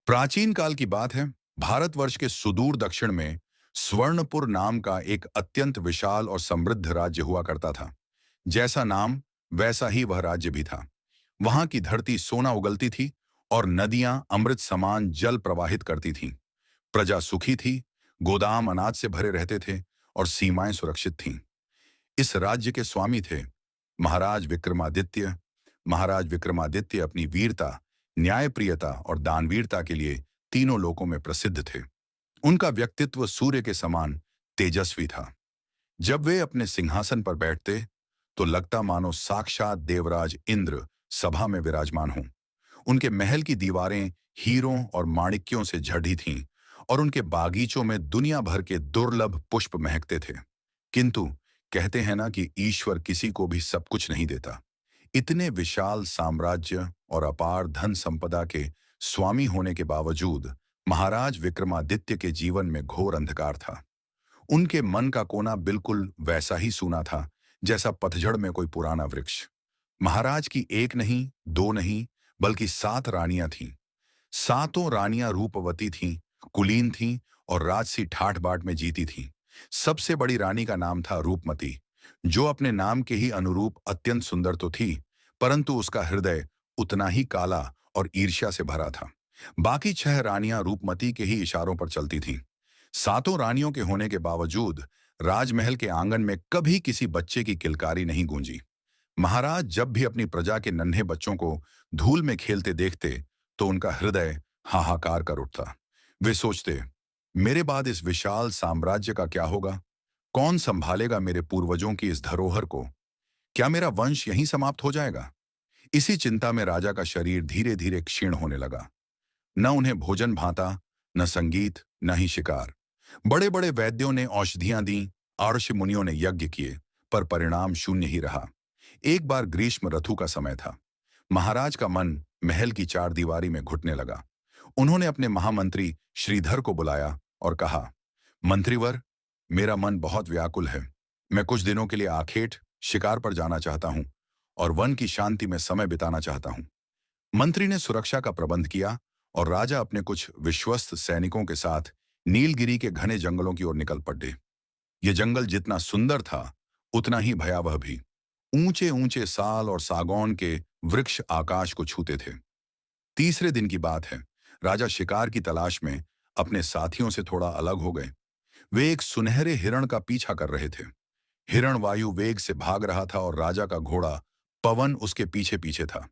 प्राचीन काल की बात है। भारतवर्ष के सुदूर दक्षिण में स्वर्णपुर नाम का एक अत्यंत विशाल और समृद्ध राज्य हुआ करता था। जैसा नाम वैसा ही वह राज्य भी था। वहां की धरती सोना उगलती थी और नदियां अमृत समान जल प्रवाहित करती थीं। प्रजा सुखी थी, गोदाम अनाज से भरे रहते थे और सीमाएं सुरक्षित थीं। इस राज्य के स्वामी थे महाराज विक्रमादित्य। महाराज विक्रमादित्य अपनी वीरता, न्यायप्रियता और दानवीरता के लिए तीनों लोकों में प्रसिद्ध थे। उनका व्यक्तित्व सूर्य के समान तेजस्वी था। जब वे अपने सिंहासन पर बैठते तो लगता मानो साक्षात देवराज इंद्र सभा में विराजमान हों। उनके महल की दीवारें हीरों और माणिक्यों से जड़ी थीं और उनके बागीचों में दुनिया भर के दुर्लभ पुष्प महकते थे। किंतु कहते हैं ना कि ईश्वर किसी को भी सब कुछ नहीं देता। इतने विशाल साम्राज्य और अपार धन संपदा के स्वामी होने के बावजूद महाराज विक्रमादित्य के जीवन में घोर अंधकार था। उनके मन का कोना बिल्कुल वैसा ही सूना था जैसा पतझड़ में कोई पुराना वृक्ष। महाराज की एक नहीं, दो नहीं, बल्कि 7 रानियां थीं। सातों रानियां रूपवती थीं, कुलीन थीं और राजसी ठाठ बाट में जीती थीं। सबसे बड़ी रानी का नाम था रूपमती, जो अपने नाम के ही अनुरूप अत्यंत सुंदर तो थी, परंतु उसका हृदय उतना ही काला और ईर्ष्या से भरा था। बाकी 6 रानियां रूपमती के ही इशारों पर चलती थीं। सातों रानियों के होने के बावजूद राजमहल के आंगन में कभी किसी बच्चे की किलकारी नहीं गूंजी। महाराज जब भी अपनी प्रजा के नन्हे बच्चों को धूल में खेलते देखते तो उनका हृदय हाहाकार कर उठता। वे सोचते, मेरे बाद इस विशाल साम्राज्य का क्या होगा? कौन संभालेगा मेरे पूर्वजों की इस धरोहर को? क्या मेरा वंश यहीं समाप्त हो जाएगा? इसी चिंता में राजा का शरीर धीरे धीरे क्षीण होने लगा। न उन्हें भोजन भाता, न संगीत, न ही शिकार। बड़े बड़े वैद्यों ने औषधियां दी, ऋषि मुनियों ने यज्ञ किए, पर परिणाम शून्य ही रहा। एक बार ग्रीष्म ऋतु का समय था। महाराज का मन महल की चारदीवारी में घुटने लगा। उन्होंने अपने महामंत्री श्रीधर को बुलाया और कहा, मंत्रीवर, मेरा मन बहुत व्याकुल है। मैं कुछ दिनों के लिए आखेट शिकार पर जाना चाहता हूं और वन की शांति में समय बिताना चाहता हूं। मंत्री ने सुरक्षा का प्रबंध किया और राजा अपने कुछ विश्वस्त सैनिकों के साथ नीलगिरी के घने जंगलों की ओर निकल पड़े। ये जंगल जितना सुंदर था उतना ही भयावह भी। ऊंचे ऊंचे साल और सागौन के वृक्ष आकाश को छूते थे। तीसरे दिन की बात है। राजा शिकार की तलाश में अपने साथियों से थोड़ा अलग हो गए। वे एक सुनहरे हिरण का पीछा कर रहे थे। हिरण वायु वेग से भाग रहा था और राजा का घोड़ा पवन उसके पीछे पीछे था।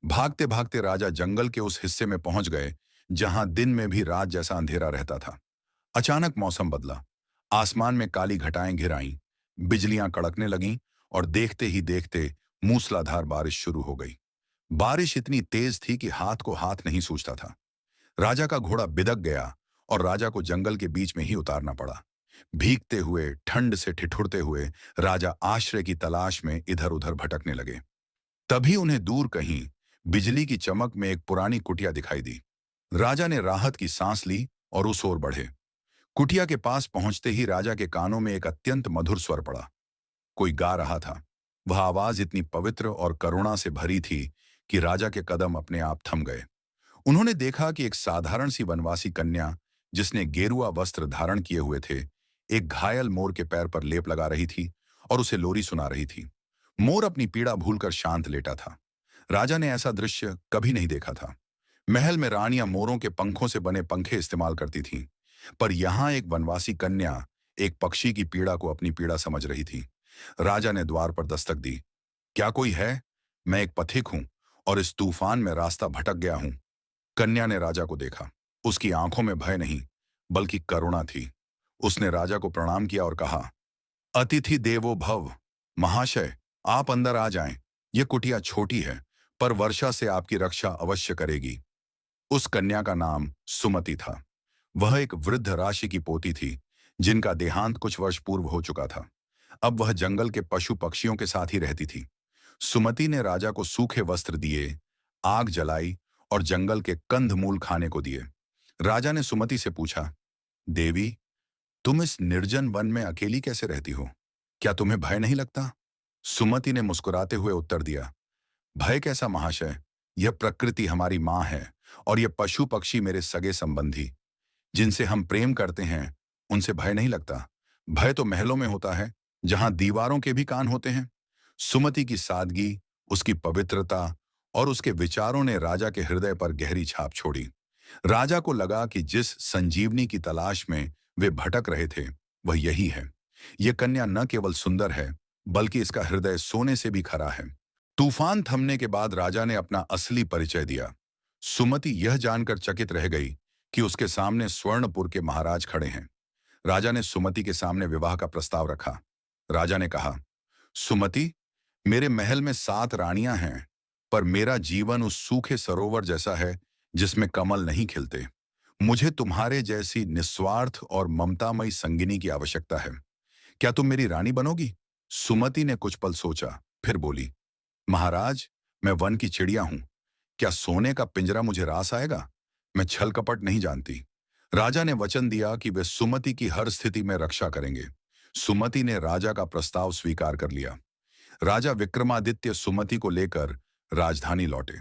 भागते भागते राजा जंगल के उस हिस्से में पहुंच गए जहां दिन में भी रात जैसा अंधेरा रहता था। अचानक मौसम बदला। आसमान में काली घटाएं घिर आईं, बिजलियां कड़कने लगीं और देखते ही देखते मूसलाधार बारिश शुरू हो गई। बारिश इतनी तेज थी कि हाथ को हाथ नहीं सूझता था। राजा का घोड़ा बिदक गया और राजा को जंगल के बीच में ही उतारना पड़ा। भीगते हुए, ठंड से ठिठुरते हुए राजा आश्रय की तलाश में इधर उधर भटकने लगे। तभी उन्हें दूर कहीं बिजली की चमक में एक पुरानी कुटिया दिखाई दी। राजा ने राहत की सांस ली और उस ओर बढ़े। कुटिया के पास पहुंचते ही राजा के कानों में एक अत्यंत मधुर स्वर पड़ा। कोई गा रहा था। वह आवाज इतनी पवित्र और करुणा से भरी थी कि राजा के कदम अपने आप थम गए। उन्होंने देखा कि एक साधारण सी वनवासी कन्या, जिसने गेरुआ वस्त्र धारण किए हुए थे, एक घायल मोर के पैर पर लेप लगा रही थी और उसे लोरी सुना रही थी। मोर अपनी पीड़ा भूलकर शांत लेटा था। राजा ने ऐसा दृश्य कभी नहीं देखा था। महल में रानियां मोरों के पंखों से बने पंखे इस्तेमाल करती थीं, पर यहां एक वनवासी कन्या एक पक्षी की पीड़ा को अपनी पीड़ा समझ रही थी। राजा ने द्वार पर दस्तक दी। क्या कोई है? मैं एक पथिक हूं और इस तूफान में रास्ता भटक गया हूं। कन्या ने राजा को देखा। उसकी आंखों में भय नहीं, बल्कि करुणा थी। उसने राजा को प्रणाम किया और कहा, अतिथि देवो भव। महाशय, आप अंदर आ जाएं। यह कुटिया छोटी है, पर वर्षा से आपकी रक्षा अवश्य करेगी। उस कन्या का नाम सुमति था। वह एक वृद्ध राशि की पोती थी, जिनका देहांत कुछ वर्ष पूर्व हो चुका था। अब वह जंगल के पशु पक्षियों के साथ ही रहती थी। सुमति ने राजा को सूखे वस्त्र दिए, आग जलाई और जंगल के कंदमूल खाने को दिए। राजा ने सुमति से पूछा, देवी, तुम इस निर्जन वन में अकेली कैसे रहती हो? क्या तुम्हें भय नहीं लगता? सुमति ने मुस्कुराते हुए उत्तर दिया, भय कैसा महाशय? यह प्रकृति हमारी माँ है और ये पशु पक्षी मेरे सगे संबंधी जिनसे हम प्रेम करते हैं, उनसे भय नहीं लगता। भय तो महलों में होता है, जहां दीवारों के भी कान होते हैं। सुमति की सादगी, उसकी पवित्रता और उसके विचारों ने राजा के हृदय पर गहरी छाप छोड़ी। राजा को लगा कि जिस संजीवनी की तलाश में वे भटक रहे थे, वह यही है। यह कन्या न केवल सुंदर है, बल्कि इसका हृदय सोने से भी खरा है। तूफान थमने के बाद राजा ने अपना असली परिचय दिया। सुमति यह जानकर चकित रह गई कि उसके सामने स्वर्णपुर के महाराज खड़े हैं। राजा ने सुमति के सामने विवाह का प्रस्ताव रखा। राजा ने कहा, सुमति, मेरे महल में 7 रानियां हैं, पर मेरा जीवन उस सूखे सरोवर जैसा है जिसमें कमल नहीं खिलते। मुझे तुम्हारे जैसी निस्वार्थ और ममतामयी संगिनी की आवश्यकता है। क्या तुम मेरी रानी बनोगी? सुमति ने कुछ पल सोचा, फिर बोली, महाराज, मैं वन की चिड़िया हूं। क्या सोने का पिंजरा मुझे रास आएगा? मैं छल कपट नहीं जानती। राजा ने वचन दिया कि वे सुमति की हर स्थिति में रक्षा करेंगे। सुमति ने राजा का प्रस्ताव स्वीकार कर लिया। राजा विक्रमादित्य सुमति को लेकर राजधानी लौटे।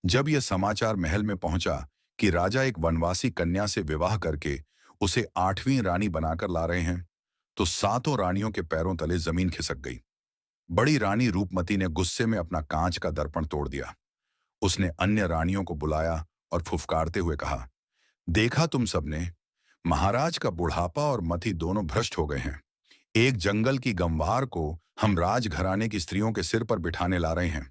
जब यह समाचार महल में पहुंचा कि राजा एक वनवासी कन्या से विवाह करके उसे 8वीं रानी बनाकर ला रहे हैं, तो 7 रानियों के पैरों तले जमीन खिसक गई। बड़ी रानी रूपमती ने गुस्से में अपना कांच का दर्पण तोड़ दिया। उसने अन्य रानियों को बुलाया और फुफकारते हुए कहा, देखा तुम सबने, महाराज का बुढ़ापा और मति दोनों भ्रष्ट हो गए हैं। एक जंगल की गंवार को हम राजघराने की स्त्रियों के सिर पर बिठाने ला रहे हैं।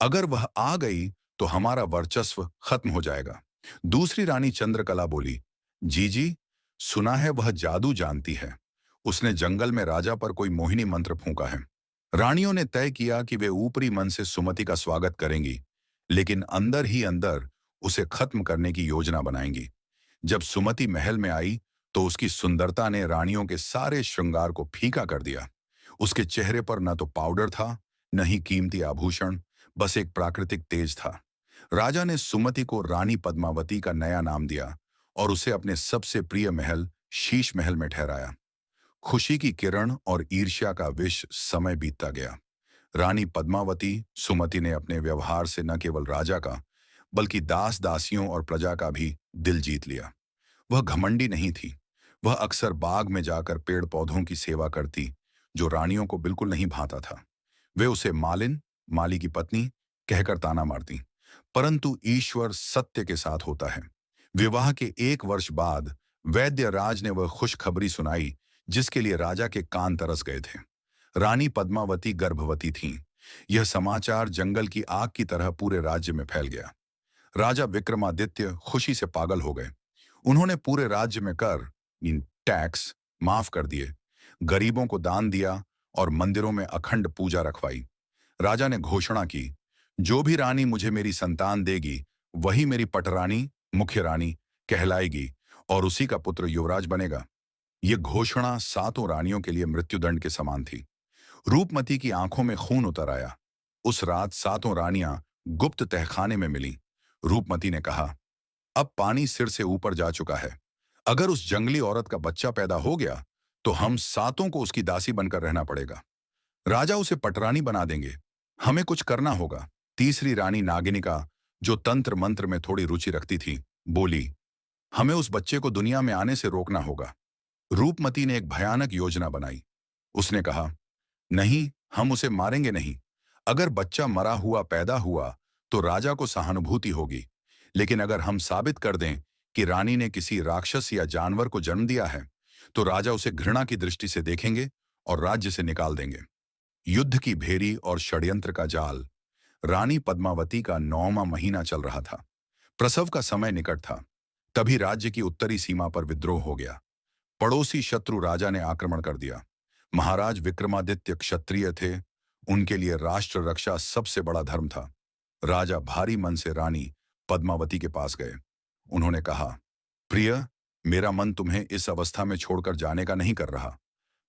अगर वह आ गई तो हमारा वर्चस्व खत्म हो जाएगा। दूसरी रानी चंद्रकला बोली, जी, सुना है वह जादू जानती है। उसने जंगल में राजा पर कोई मोहिनी मंत्र फूंका है। रानियों ने तय किया कि वे ऊपरी मन से सुमति का स्वागत करेंगी, लेकिन अंदर ही अंदर उसे खत्म करने की योजना बनाएंगी। जब सुमति महल में आई तो उसकी सुंदरता ने रानियों के सारे श्रृंगार को फीका कर दिया। उसके चेहरे पर न तो पाउडर था, न ही कीमती आभूषण, बस एक प्राकृतिक तेज था। राजा ने सुमति को रानी पद्मावती का नया नाम दिया और उसे अपने सबसे प्रिय महल शीश महल में ठहराया। खुशी की किरण और ईर्ष्या का विष समय बीतता गया। रानी पद्मावती सुमति ने अपने व्यवहार से न केवल राजा का, बल्कि दास दासियों और प्रजा का भी दिल जीत लिया। वह घमंडी नहीं थी। वह अक्सर बाग में जाकर पेड़ पौधों की सेवा करती, जो रानियों को बिल्कुल नहीं भाता था। वे उसे मालिन, माली की पत्नी कहकर ताना मारती। परंतु ईश्वर सत्य के साथ होता है। विवाह के 1 वर्ष बाद वैद्य राज ने वह खुशखबरी सुनाई जिसके लिए राजा के कान तरस गए थे। रानी पद्मावती गर्भवती थीं। यह समाचार जंगल की आग की तरह पूरे राज्य में फैल गया। राजा विक्रमादित्य खुशी से पागल हो गए। उन्होंने पूरे राज्य में कर, टैक्स माफ कर दिए, गरीबों को दान दिया और मंदिरों में अखंड पूजा रखवाई। राजा ने घोषणा की, जो भी रानी मुझे मेरी संतान देगी, वही मेरी पटरानी, मुख्य रानी कहलाएगी और उसी का पुत्र युवराज बनेगा। यह घोषणा 7 रानियों के लिए मृत्युदंड के समान थी। रूपमती की आंखों में खून उतर आया। उस रात 7 रानियां गुप्त तहखाने में मिलीं। रूपमती ने कहा, अब पानी सिर से ऊपर जा चुका है। अगर उस जंगली औरत का बच्चा पैदा हो गया तो हम 7 को उसकी दासी बनकर रहना पड़ेगा। राजा उसे पटरानी बना देंगे। हमें कुछ करना होगा। तीसरी रानी नागिनिका, जो तंत्र मंत्र में थोड़ी रुचि रखती थी, बोली, हमें उस बच्चे को दुनिया में आने से रोकना होगा। रूपमती ने एक भयानक योजना बनाई। उसने कहा, नहीं, हम उसे मारेंगे नहीं। अगर बच्चा मरा हुआ पैदा हुआ तो राजा को सहानुभूति होगी, लेकिन अगर हम साबित कर दें कि रानी ने किसी राक्षस या जानवर को जन्म दिया है, तो राजा उसे घृणा की दृष्टि से देखेंगे और राज्य से निकाल देंगे। युद्ध की भेरी और षड्यंत्र का जाल। रानी पद्मावती का 9वां महीना चल रहा था। प्रसव का समय निकट था। तभी राज्य की उत्तरी सीमा पर विद्रोह हो गया। पड़ोसी शत्रु राजा ने आक्रमण कर दिया। महाराज विक्रमादित्य क्षत्रिय थे। उनके लिए राष्ट्र रक्षा सबसे बड़ा धर्म था। राजा भारी मन से रानी पद्मावती के पास गए। उन्होंने कहा, प्रिय, मेरा मन तुम्हें इस अवस्था में छोड़कर जाने का नहीं कर रहा,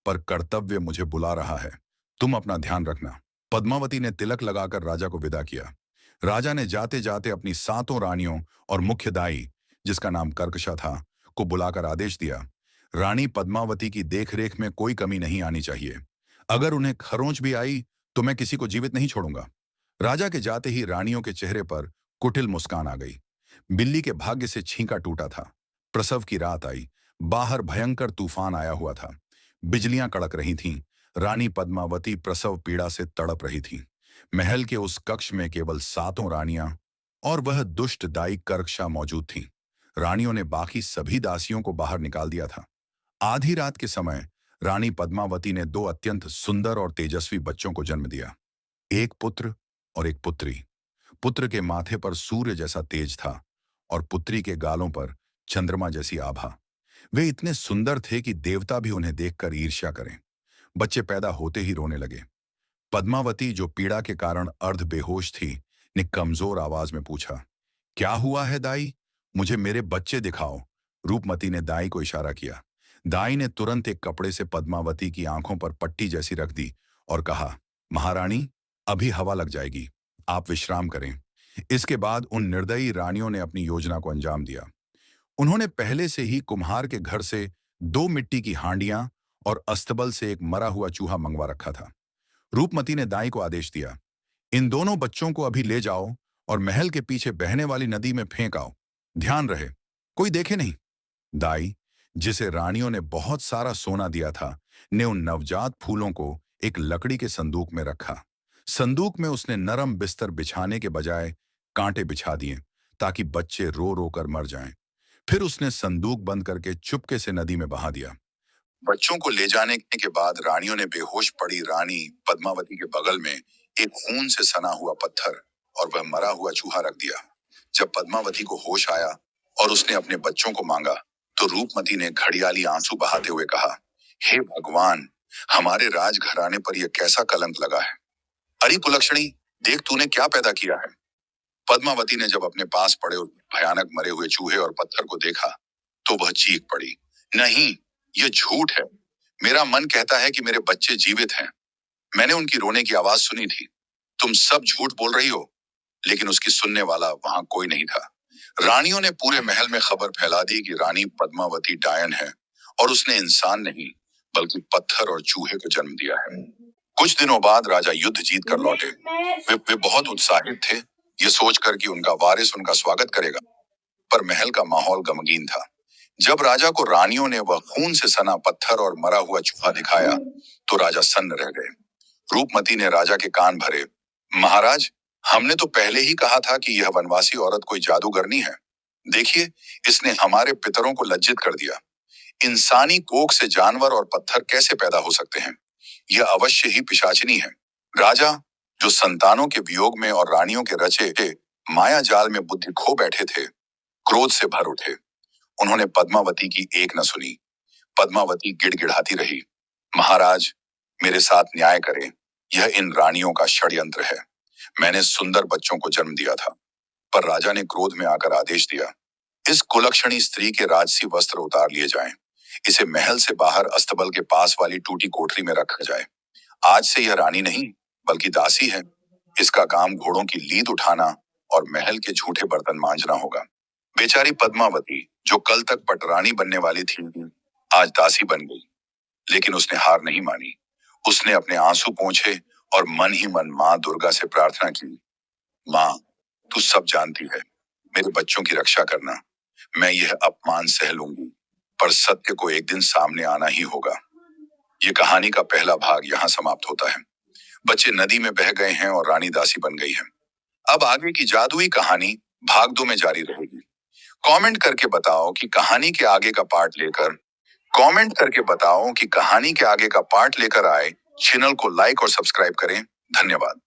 पर कर्तव्य मुझे बुला रहा है। तुम अपना ध्यान रखना। पद्मावती ने तिलक लगाकर राजा को विदा किया। राजा ने जाते जाते अपनी 7 रानियों और मुख्य दाई, जिसका नाम कर्कशा था, को बुलाकर आदेश दिया, रानी पद्मावती की देखरेख में कोई कमी नहीं आनी चाहिए। अगर उन्हें खरोंच भी आई तो मैं किसी को जीवित नहीं छोड़ूंगा। राजा के जाते ही रानियों के चेहरे पर कुटिल मुस्कान आ गई। बिल्ली के भाग्य से छींका टूटा था। प्रसव की रात आई। बाहर भयंकर तूफान आया हुआ था। बिजलियां कड़क रही थीं। रानी पद्मावती प्रसव पीड़ा से तड़प रही थी। महल के उस कक्ष में केवल 7 रानियां और वह दुष्ट दाई कर्कशा मौजूद थीं। रानियों ने बाकी सभी दासियों को बाहर निकाल दिया था। आधी रात के समय रानी पद्मावती ने 2 अत्यंत सुंदर और तेजस्वी बच्चों को जन्म दिया। एक पुत्र और एक पुत्री। पुत्र के माथे पर सूर्य जैसा तेज था और पुत्री के गालों पर चंद्रमा जैसी आभा। वे इतने सुंदर थे कि देवता भी उन्हें देखकर ईर्ष्या करें। बच्चे पैदा होते ही रोने लगे। पद्मावती, जो पीड़ा के कारण अर्ध बेहोश थी, ने कमजोर आवाज में पूछा, क्या हुआ है दाई? मुझे मेरे बच्चे दिखाओ। रूपमती ने दाई को इशारा किया। दाई ने तुरंत एक कपड़े से पद्मावती की आंखों पर पट्टी जैसी रख दी और कहा, महारानी, अभी हवा लग जाएगी, आप विश्राम करें। इसके बाद उन निर्दयी रानियों ने अपनी योजना को अंजाम दिया। उन्होंने पहले से ही कुम्हार के घर से 2 मिट्टी की हांडियां और अस्तबल से एक मरा हुआ चूहा मंगवा रखा था। रूपमती ने दाई को आदेश दिया, इन दोनों बच्चों को अभी ले जाओ और महल के पीछे बहने वाली नदी में फेंक आओ। ध्यान रहे, कोई देखे नहीं। दाई, जिसे रानियों ने बहुत सारा सोना दिया था, ने उन नवजात फूलों को एक लकड़ी के संदूक में रखा। संदूक में उसने नरम बिस्तर बिछाने के बजाय कांटे बिछा दिए ताकि बच्चे रो रो कर मर जाएं। फिर उसने संदूक बंद करके चुपके से नदी में बहा दिया। बच्चों को ले जाने के बाद रानियों ने बेहोश पड़ी रानी पद्मावती के बगल में एक खून से सना हुआ पत्थर और वह मरा हुआ चूहा रख दिया। जब पद्मावती को होश आया और उसने अपने बच्चों को मांगा, तो रूपमती ने घड़ियाली आंसू बहाते हुए कहा, हे भगवान, हमारे राजघराने पर यह कैसा कलंक लगा है। अरे कुलक्षणी, देख तूने क्या पैदा किया है। पद्मावती ने जब अपने पास पड़े उस भयानक मरे हुए चूहे और पत्थर को देखा, तो वह चीख पड़ी, नहीं, यह झूठ है। मेरा मन कहता है कि मेरे बच्चे जीवित हैं। मैंने उनकी रोने की आवाज सुनी थी। तुम सब झूठ बोल रही हो। लेकिन उसकी सुनने वाला वहां कोई नहीं था। रानियों ने पूरे महल में खबर फैला दी कि रानी पद्मावती डायन है और उसने इंसान नहीं बल्कि पत्थर और चूहे को जन्म दिया है। कुछ दिनों बाद राजा युद्ध जीत कर लौटे। वे बहुत उत्साहित थे, ये सोचकर कि उनका वारिस उनका स्वागत करेगा। पर महल का माहौल गमगीन था। जब राजा को रानियों ने वह खून से सना पत्थर और मरा हुआ चूहा दिखाया, तो राजा सन्न रह गए। रूपमती ने राजा के कान भरे, महाराज, हमने तो पहले ही कहा था कि यह वनवासी औरत कोई जादूगरनी है। देखिए, इसने हमारे पितरों को लज्जित कर दिया। इंसानी कोख से जानवर और पत्थर कैसे पैदा हो सकते हैं? यह अवश्य ही पिशाचिनी है। राजा, जो संतानों के वियोग में और रानियों के रचे माया जाल में बुद्धि खो बैठे थे, क्रोध से भर उठे। उन्होंने पद्मावती की एक न सुनी। पद्मावती गिड़गिड़ाती रही, महाराज, मेरे साथ न्याय करें। यह इन रानियों का षड्यंत्र है। मैंने सुंदर बच्चों को जन्म दिया था। पर राजा ने क्रोध में आकर आदेश दिया, इस कुलक्षणी स्त्री के राजसी वस्त्र उतार लिए जाएं। इसे महल से बाहर अस्तबल के पास वाली टूटी कोठरी में रखा जाए। आज से यह रानी नहीं बल्कि दासी है। इसका काम घोड़ों की लीद उठाना और महल के झूठे बर्तन मांजना होगा। बेचारी पद्मावती, जो कल तक पटरानी बनने वाली थी, आज दासी बन गई। लेकिन उसने हार नहीं मानी। उसने अपने आंसू पोंछे और मन ही मन मां दुर्गा से प्रार्थना की, मां, तू सब जानती है, मेरे बच्चों की रक्षा करना। मैं यह अपमान सह लूंगी, पर सत्य को एक दिन सामने आना ही होगा। ये कहानी का पहला भाग यहाँ समाप्त होता है। बच्चे नदी में बह गए हैं और रानी दासी बन गई है। अब आगे की जादुई कहानी भाग 2 में जारी रहेगी। कमेंट करके बताओ कि कहानी के आगे का पार्ट लेकर आए। चैनल को लाइक और सब्सक्राइब करें। धन्यवाद।